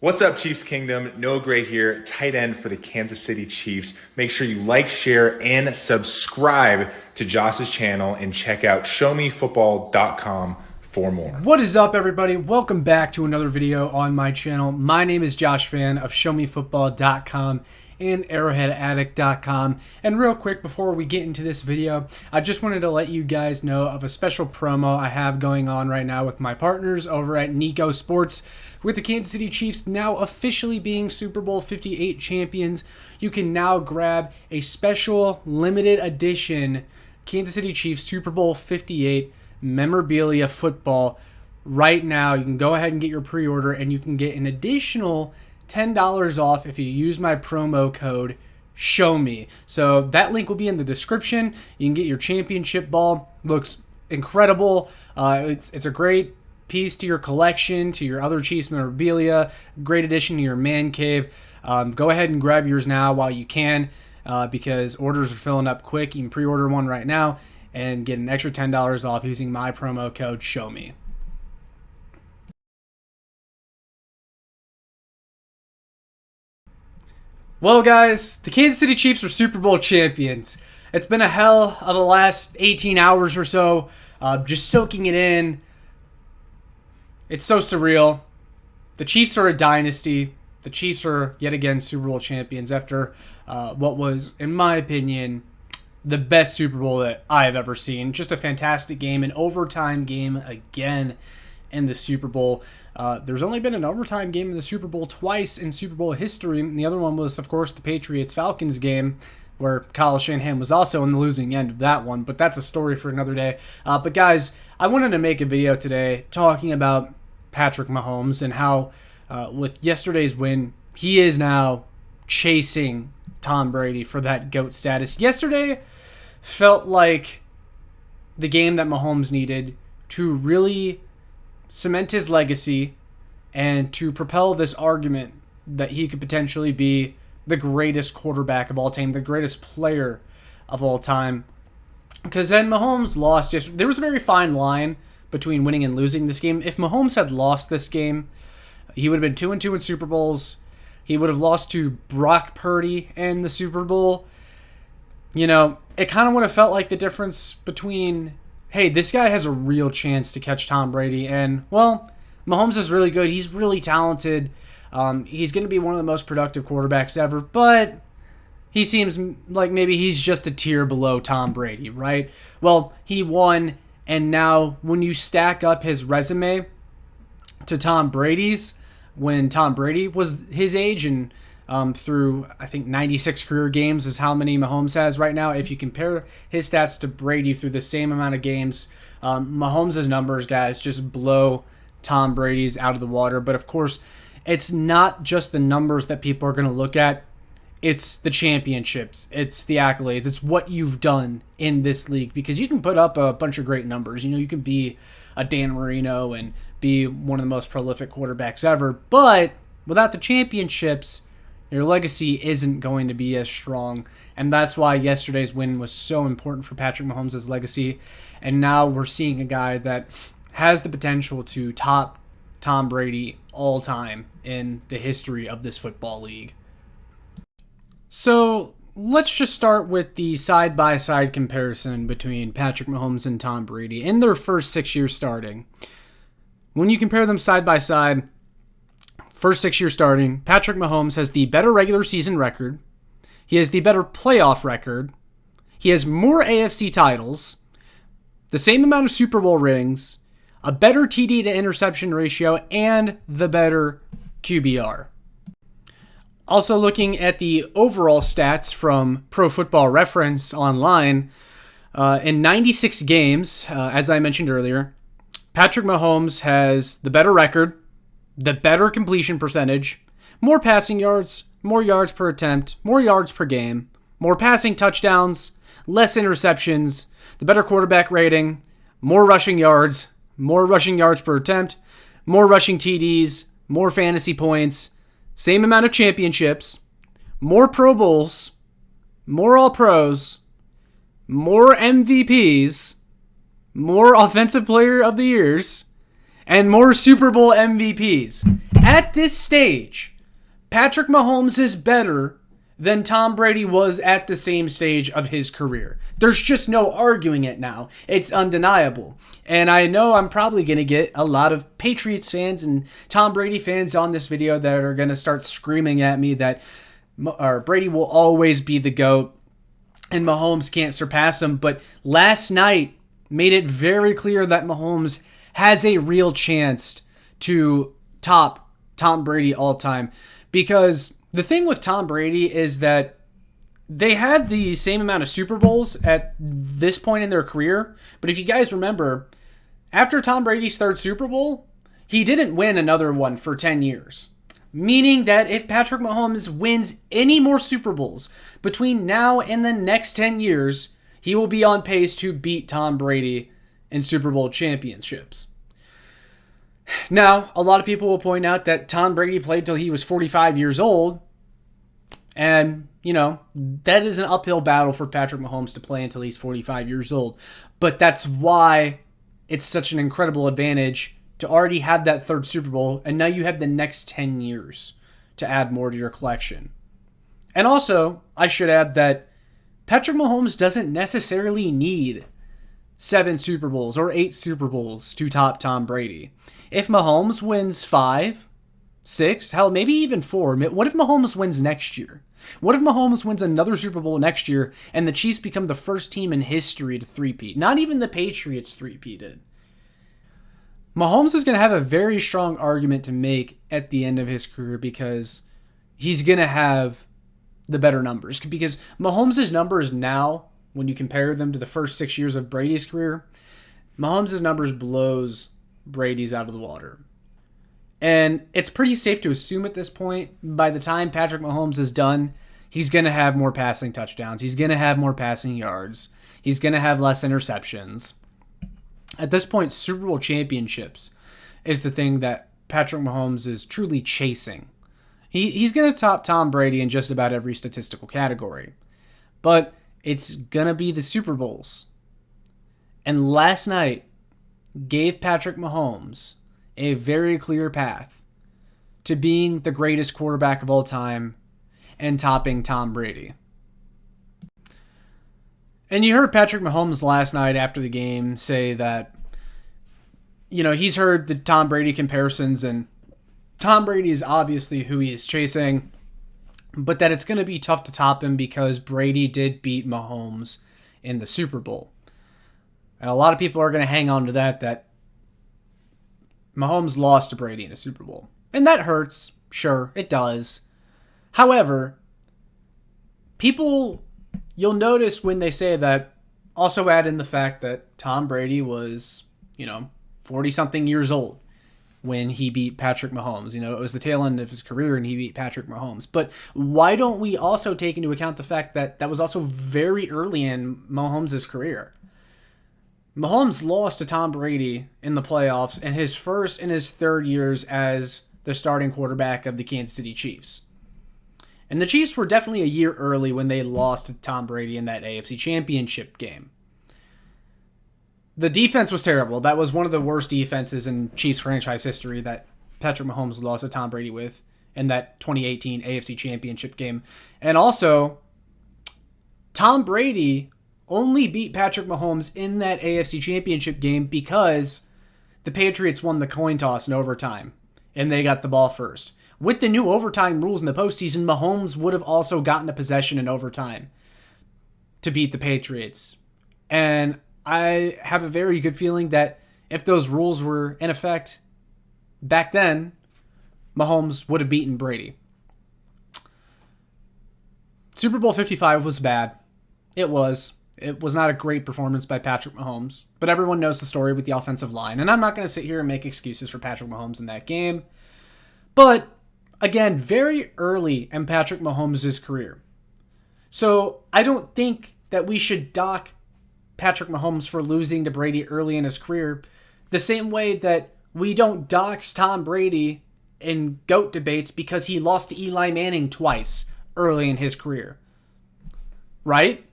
What's up, Chiefs Kingdom? Noah Gray here, tight end for the Kansas City Chiefs. Make sure you like, share, and subscribe to Josh's channel and check out showmefootball.com for more. What is up, everybody? Welcome back to another video on my channel. My name is Josh Fan of showmefootball.com and arrowheadaddict.com. And real quick, before we get into this video, I just wanted to let you guys know of a special promo I have going on right now with my partners over at Nico Sports. With the Kansas City Chiefs now officially being Super Bowl 58 champions, you can now grab a special limited edition Kansas City Chiefs Super Bowl 58 memorabilia football right now. You can go ahead and get your pre-order, and you can get an additional $10 off if you use my promo code SHOWME. So that link will be in the description. You can get your championship ball. Looks incredible. It's a great piece to your collection, to your other Chiefs memorabilia. Great addition to your man cave. Go ahead and grab yours now while you can, because orders are filling up quick. You can pre-order one right now and get an extra $10 off using my promo code SHOWME. Well, guys, the Kansas City Chiefs are Super Bowl champions. It's been a hell of the last 18 hours or so, just soaking it in. It's so surreal. The Chiefs are a dynasty. The Chiefs are, yet again, Super Bowl champions after what was, in my opinion, the best Super Bowl that I've ever seen. Just a fantastic game, an overtime game again in the Super Bowl. There's only been an overtime game in the Super Bowl twice in Super Bowl history. And the other one was, of course, the Patriots-Falcons game, where Kyle Shanahan was also on the losing end of that one. But that's a story for another day. But guys, I wanted to make a video today talking about Patrick Mahomes and how with yesterday's win, he is now chasing Tom Brady for that GOAT status. Yesterday felt like the game that Mahomes needed to really cement his legacy and to propel this argument that he could potentially be the greatest quarterback of all time, the greatest player of all time. Because then Mahomes lost yesterday. There was a very fine line between winning and losing this game. If Mahomes had lost this game, he would have been 2-2 in Super Bowls. He would have lost to Brock Purdy in the Super Bowl. You know, it kind of would have felt like the difference between, hey, this guy has a real chance to catch Tom Brady, and, well, Mahomes is really good. He's really talented. He's going to be one of the most productive quarterbacks ever, but he seems like maybe he's just a tier below Tom Brady, right? Well, he won, and now when you stack up his resume to Tom Brady's, when Tom Brady was his age, and through, I think, 96 career games is how many Mahomes has right now. If you compare his stats to Brady through the same amount of games, Mahomes' numbers, guys, just blow Tom Brady's out of the water. But, of course, it's not just the numbers that people are going to look at. It's the championships. It's the accolades. It's what you've done in this league, because you can put up a bunch of great numbers. You know, you can be a Dan Marino and be one of the most prolific quarterbacks ever, but without the championships, your legacy isn't going to be as strong. And that's why yesterday's win was so important for Patrick Mahomes' legacy. And now we're seeing a guy that has the potential to top Tom Brady all time in the history of this football league. So let's just start with the side-by-side comparison between Patrick Mahomes and Tom Brady in their first 6 years starting. When you compare them side-by-side, first 6 years starting, Patrick Mahomes has the better regular season record. He has the better playoff record. He has more AFC titles, the same amount of Super Bowl rings, a better TD to interception ratio, and the better QBR. Also looking at the overall stats from Pro Football Reference online, in 96 games, as I mentioned earlier, Patrick Mahomes has the better record, the better completion percentage, more passing yards, more yards per attempt, more yards per game, more passing touchdowns, less interceptions, the better quarterback rating, more rushing yards per attempt, more rushing TDs, more fantasy points, same amount of championships, more Pro Bowls, more All-Pros, more MVPs, more Offensive Player of the Years, and more Super Bowl MVPs. At this stage, Patrick Mahomes is better than Tom Brady was at the same stage of his career. There's just no arguing it now. It's undeniable. And I know I'm probably going to get a lot of Patriots fans and Tom Brady fans on this video that are going to start screaming at me that Brady will always be the GOAT and Mahomes can't surpass him. But last night made it very clear that Mahomes has a real chance to top Tom Brady all time. Because the thing with Tom Brady is that they had the same amount of Super Bowls at this point in their career. But if you guys remember, after Tom Brady's third Super Bowl, he didn't win another one for 10 years. Meaning that if Patrick Mahomes wins any more Super Bowls between now and the next 10 years, he will be on pace to beat Tom Brady in Super Bowl championships. Now, a lot of people will point out that Tom Brady played till he was 45 years old. And, that is an uphill battle for Patrick Mahomes to play until he's 45 years old. But that's why it's such an incredible advantage to already have that third Super Bowl. And now you have the next 10 years to add more to your collection. And also, I should add that Patrick Mahomes doesn't necessarily need 7 Super Bowls or 8 Super Bowls to top Tom Brady. If Mahomes wins 5, 6, hell, maybe even 4, what if Mahomes wins next year? What if Mahomes wins another Super Bowl next year and the Chiefs become the first team in history to three-peat? Not even the Patriots three-peated. Mahomes is going to have a very strong argument to make at the end of his career because he's going to have the better numbers. Because Mahomes' numbers now, when you compare them to the first 6 years of Brady's career, Mahomes' numbers blows Brady's out of the water. And it's pretty safe to assume at this point, by the time Patrick Mahomes is done, he's going to have more passing touchdowns. He's going to have more passing yards. He's going to have less interceptions. At this point, Super Bowl championships is the thing that Patrick Mahomes is truly chasing. He's going to top Tom Brady in just about every statistical category. But it's going to be the Super Bowls. And last night gave Patrick Mahomes a very clear path to being the greatest quarterback of all time and topping Tom Brady. And you heard Patrick Mahomes last night after the game say that, he's heard the Tom Brady comparisons and Tom Brady is obviously who he is chasing, but that it's going to be tough to top him because Brady did beat Mahomes in the Super Bowl. And a lot of people are going to hang on to that Mahomes lost to Brady in a Super Bowl. And that hurts. Sure, it does. However, you'll notice when they say that, also add in the fact that Tom Brady was, 40-something years old when he beat Patrick Mahomes. It was the tail end of his career and he beat Patrick Mahomes. But why don't we also take into account the fact that that was also very early in Mahomes' career? Mahomes lost to Tom Brady in the playoffs in his first and his third years as the starting quarterback of the Kansas City Chiefs. And the Chiefs were definitely a year early when they lost to Tom Brady in that AFC Championship game. The defense was terrible. That was one of the worst defenses in Chiefs franchise history that Patrick Mahomes lost to Tom Brady with in that 2018 AFC Championship game. And also, Tom Brady only beat Patrick Mahomes in that AFC Championship game because the Patriots won the coin toss in overtime, and they got the ball first. With the new overtime rules in the postseason, Mahomes would have also gotten a possession in overtime to beat the Patriots. And I have a very good feeling that if those rules were in effect back then, Mahomes would have beaten Brady. Super Bowl 55 was bad. It was. It was not a great performance by Patrick Mahomes, but everyone knows the story with the offensive line, and I'm not going to sit here and make excuses for Patrick Mahomes in that game. But, again, very early in Patrick Mahomes' career. So I don't think that we should dock Patrick Mahomes for losing to Brady early in his career the same way that we don't dox Tom Brady in GOAT debates because he lost to Eli Manning twice early in his career. Right?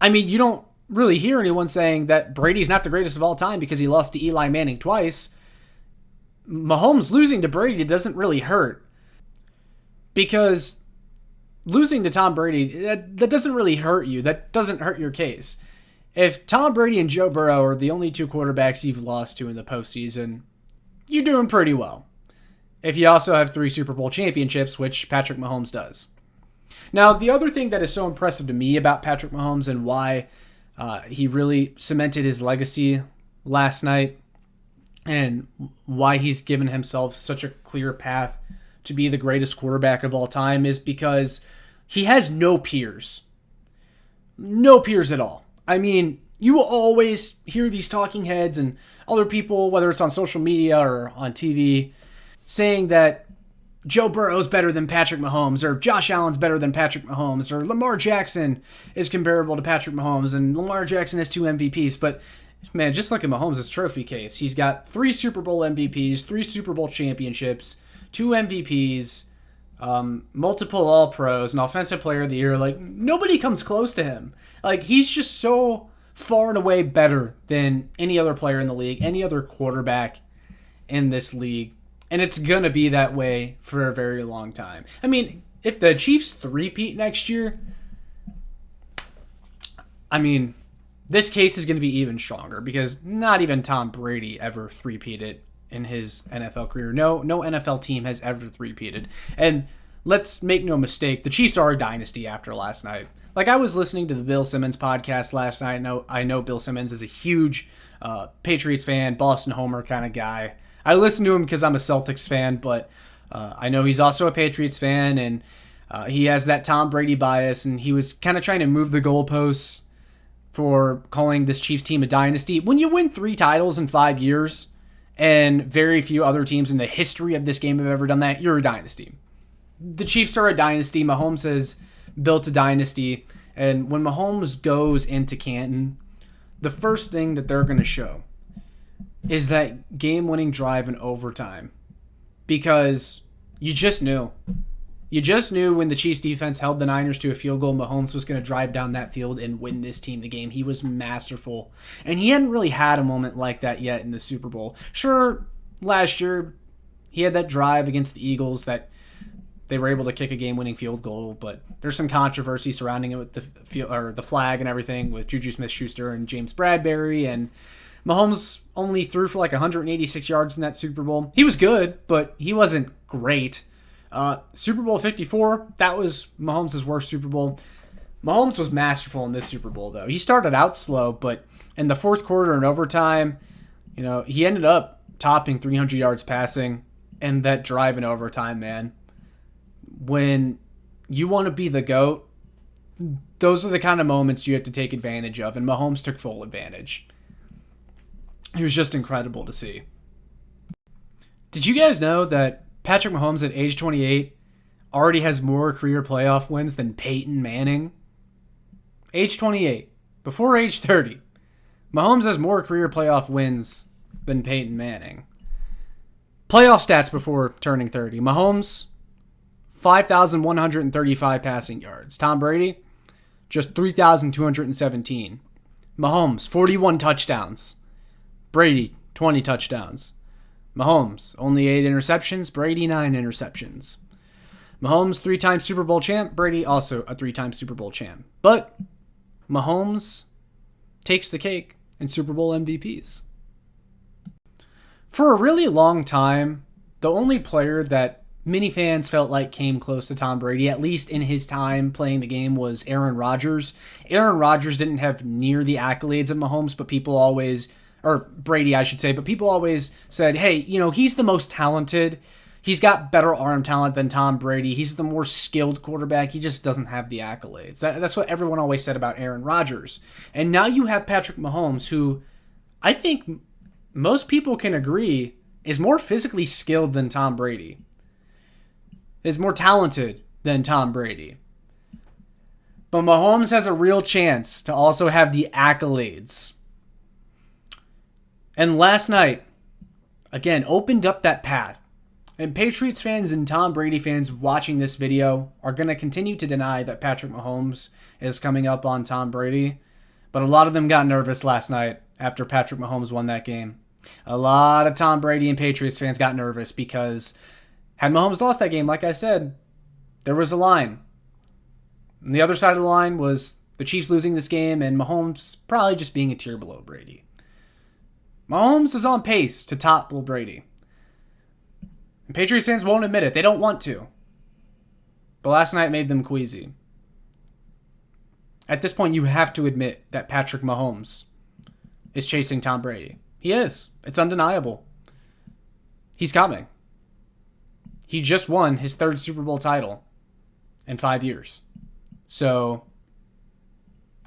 I mean, you don't really hear anyone saying that Brady's not the greatest of all time because he lost to Eli Manning twice. Mahomes losing to Brady doesn't really hurt, because losing to Tom Brady, that doesn't really hurt you. That doesn't hurt your case. If Tom Brady and Joe Burrow are the only two quarterbacks you've lost to in the postseason, you're doing pretty well. If you also have 3 Super Bowl championships, which Patrick Mahomes does. Now, the other thing that is so impressive to me about Patrick Mahomes and why he really cemented his legacy last night, and why he's given himself such a clear path to be the greatest quarterback of all time, is because he has no peers. No peers at all. I mean, you will always hear these talking heads and other people, whether it's on social media or on TV, saying that Joe Burrow's better than Patrick Mahomes, or Josh Allen's better than Patrick Mahomes, or Lamar Jackson is comparable to Patrick Mahomes, and Lamar Jackson has 2 MVPs. But man, just look at Mahomes' trophy case. He's got 3 Super Bowl MVPs, 3 Super Bowl championships, 2 MVPs, multiple All-Pros, an Offensive Player of the Year. Like, nobody comes close to him. Like, he's just so far and away better than any other player in the league, any other quarterback in this league. And it's going to be that way for a very long time. I mean, if the Chiefs three-peat next year, I mean, this case is going to be even stronger, because not even Tom Brady ever three-peated in his NFL career. No NFL team has ever three-peated. And let's make no mistake, the Chiefs are a dynasty after last night. Like, I was listening to the Bill Simmons podcast last night. I know Bill Simmons is a huge Patriots fan, Boston homer kind of guy. I listen to him because I'm a Celtics fan, but I know he's also a Patriots fan, and he has that Tom Brady bias, and he was kind of trying to move the goalposts for calling this Chiefs team a dynasty. When you win 3 titles in 5 years, and very few other teams in the history of this game have ever done that, you're a dynasty. The Chiefs are a dynasty. Mahomes has built a dynasty, and when Mahomes goes into Canton, the first thing that they're going to show is that game-winning drive in overtime, because you just knew. You just knew when the Chiefs defense held the Niners to a field goal, Mahomes was going to drive down that field and win this team the game. He was masterful, and he hadn't really had a moment like that yet in the Super Bowl. Sure, last year he had that drive against the Eagles that they were able to kick a game-winning field goal, but there's some controversy surrounding it with the flag and everything with Juju Smith-Schuster and James Bradbury, and Mahomes only threw for like 186 yards in that Super Bowl. He was good, but he wasn't great. Super Bowl 54, that was Mahomes' worst Super Bowl. Mahomes was masterful in this Super Bowl, though. He started out slow, but in the fourth quarter and overtime, he ended up topping 300 yards passing, and that drive in overtime, man. When you want to be the GOAT, those are the kind of moments you have to take advantage of, and Mahomes took full advantage. It was just incredible to see. Did you guys know that Patrick Mahomes at age 28 already has more career playoff wins than Peyton Manning? Age 28. Before age 30. Mahomes has more career playoff wins than Peyton Manning. Playoff stats before turning 30. Mahomes, 5,135 passing yards. Tom Brady, just 3,217. Mahomes, 41 touchdowns. Brady, 20 touchdowns. Mahomes, only 8 interceptions. Brady, 9 interceptions. Mahomes, 3-time Super Bowl champ. Brady, also a 3-time Super Bowl champ. But Mahomes takes the cake in Super Bowl MVPs. For a really long time, the only player that many fans felt like came close to Tom Brady, at least in his time playing the game, was Aaron Rodgers. Aaron Rodgers didn't have near the accolades of Mahomes, but people always, or Brady, I should say, but people always said, hey, he's the most talented. He's got better arm talent than Tom Brady. He's the more skilled quarterback. He just doesn't have the accolades. That's what everyone always said about Aaron Rodgers. And now you have Patrick Mahomes, who I think most people can agree is more physically skilled than Tom Brady, is more talented than Tom Brady. But Mahomes has a real chance to also have the accolades. And last night, again, opened up that path. And Patriots fans and Tom Brady fans watching this video are going to continue to deny that Patrick Mahomes is coming up on Tom Brady. But a lot of them got nervous last night after Patrick Mahomes won that game. A lot of Tom Brady and Patriots fans got nervous because had Mahomes lost that game, like I said, there was a line. And the other side of the line was the Chiefs losing this game and Mahomes probably just being a tier below Brady. Mahomes is on pace to topple Brady. And Patriots fans won't admit it. They don't want to. But last night made them queasy. At this point, you have to admit that Patrick Mahomes is chasing Tom Brady. He is. It's undeniable. He's coming. He just won his 3rd Super Bowl title in 5 years. So,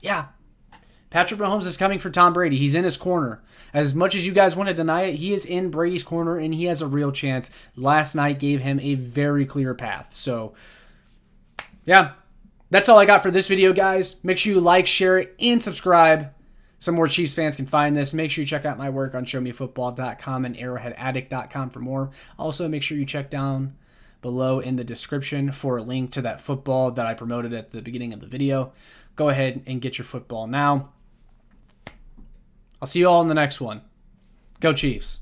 yeah. Patrick Mahomes is coming for Tom Brady. He's in his corner. As much as you guys want to deny it, he is in Brady's corner and he has a real chance. Last night gave him a very clear path. So, yeah. That's all I got for this video, guys. Make sure you like, share it, and subscribe so more Chiefs fans can find this. Make sure you check out my work on showmefootball.com and arrowheadaddict.com for more. Also, make sure you check down below in the description for a link to that football that I promoted at the beginning of the video. Go ahead and get your football now. I'll see you all in the next one. Go Chiefs.